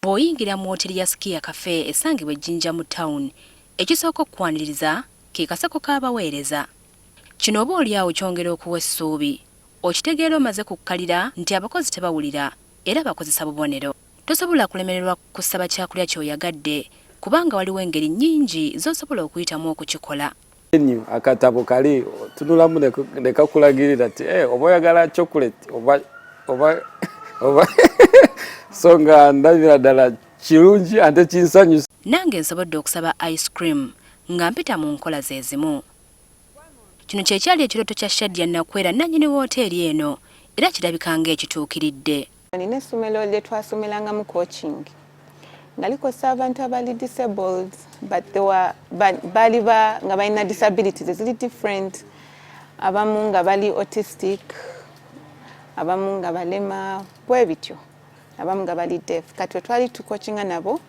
Bw'oyingira mu woteri ya Skia Cafe esangibwa Jinja mu town, ekisooka okukwaniriza ke kasako k'abaweereza. Kino oba oli awo kyongera okuwa essuubi. Okitegeera omaze kukkalira nti abakozi tebawulira era bakozesa bubonero. Tosobola kulemererwa kusaba kyakulya ky'oyagadde kubanga waliwo engeri nnyingi z'osobola okuyitamu okukikola. Akatabo kali tunulamu ne kakulagirira nti oba oyagala chocolate oba songa ndabira ddala kirungi ate kinsanyusa. Nange nsobodde okusaba ice cream nga mpita mu nkola ze zimu. Kino kyekyali ekirooto kya Shadia Nakwera nannyini wooteeri eno era kirabika ng'ekituukiridde. Nina essomero lye twasomerangamu coaching nga likosa abantu abali disabled but bali nga balina disabilities eziri different. Abamu nga bali autistic, abamu nga balema bwe bityo, abamu nga bali deaf. Kati twali tucoachinga nabo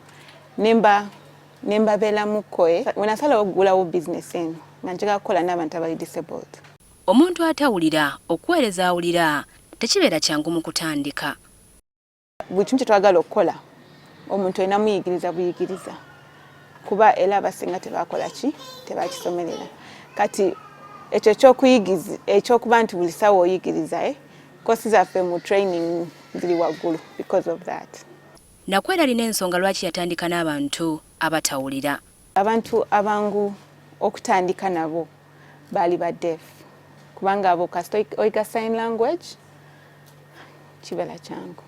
nembabeeramuko wenasalawo okugulawo business eno nga njagala kukola n'abantu abali disabled. Omuntu atawulira okuweereza awulira tekibeera kyangu mu kutandika. Buli kimu kye twagala okukola omuntu olina muyigiriza buyigiriza kuba era abasinga tebakola ki tebakisomerera. Kati ekyo ekyokuba nti buli ssaawa oyigiriza kosi zaffe mu training ziri waggulu because of that. Nakwera alina ensonga lwaki yatandika n'abantu abatawulira. Abantu abangu okutandika nabo baali ba deaf kubanga abo kasita oyiga sign language kibeera kyangu.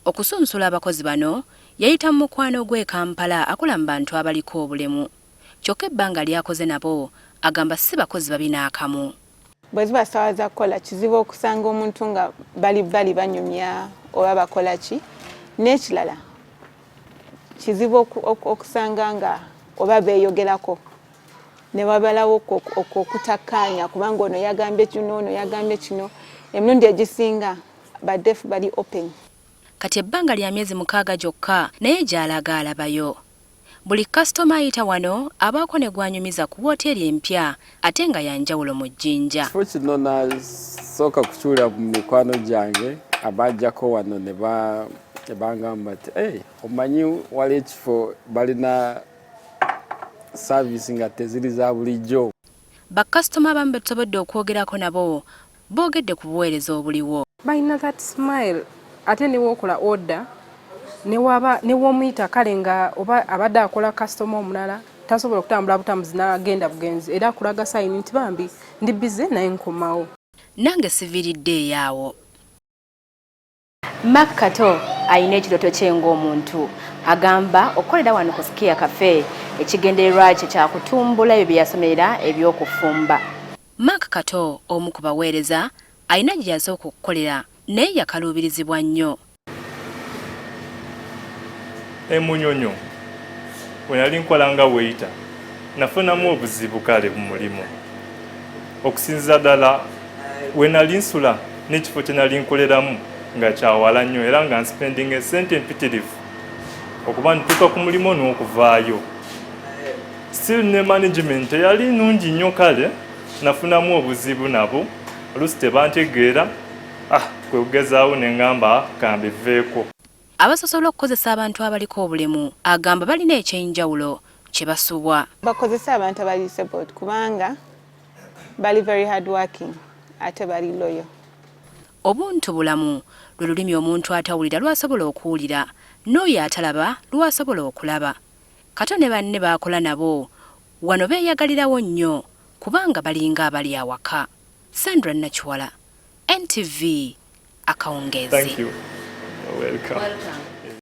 Okusunsula abakozi bano yayita mu mukwano gw'e Kampala akola mu bantu abaliko obulemu. Kyokka ebbanga lyakoze nabo agamba si bakozi babi n'akamu. Bwe ziba ssaawa za kukola kizibu okusanga omuntu nga bali banyumya oba bakola ki. N'ekirala kizibu okusanga nga oba beeyogerako ne babalawo okutakkaanya kubanga ono yagambye kino ono yagambye kino. Emirundi egisinga badefu bali open. Kati ebbanga lya myezi 6 gyokka naye gy'alaga alabayo. Buli kasitoma ayita wano abaako ne gwanyumiza ku wooteeri empya ate nga yanjawulo mu Jinja. Kifo kino nasooka kukyulira mu mikwano gyange abajjako wano ne bangamba nti omanyi wali ekifo balina saavisi nga teziri za bulijjo. Bakasitoma abamu be tusobodde okwogerako nabo boogedde ku buweereza obuliwo. Balina that smile ate ne wokola order ne womuyita kale nga oba abadde akola kasitoma omulala tasobola okutambula butambuzi n'agenda bugenzi era akulaga sayini nti bambi ndi bize naye nkomawo. Nange siviiridde eyaawo. Mark Kato ayina ekirooto kye ng'omuntu. Agamba okukolera wano ku Skia Cafe ekigendererwa kye kya kutumbula ebyo bye yasomerera eby'okufumba. Mark Kato omu ku baweereza ayina gye yasooka okukolera naye yakaluubirizibwa nnyo. Munyonyo bwe nali nkola nga weyita nafunamu obuzibu kale mu mulimu. Okusinziza ddala we nali nsula n'ekifo kye nali nkoleramu nga kyawala nnyo era nga nspending esente empitirivu okuba ntuuka ku mulimu n'okuvaayo. Still ne management yali nnungi nnyo kale nafunamu obuzibu nabo oluusi tebantegeera kwe kugezaawo ne ngamba kambiveeko. Abasosola okukozesa abantu abaliko obulemu agamba balina ekyenjawulo kye basubwa. Bakozesa abantu abali disabled kubanga bali very hard working ate bali loyal. Obuntu bulamu lwe lulimi omuntu atawulira lwasobola okuwulira n'oyo atalaba lwasobola okulaba. Kato ne banne baakola nabo wano beeyagalirawo nnyo kubanga balinga abali awaka. Sandra Nakiwala, NTV Akawungezi. Thank you. Welcome.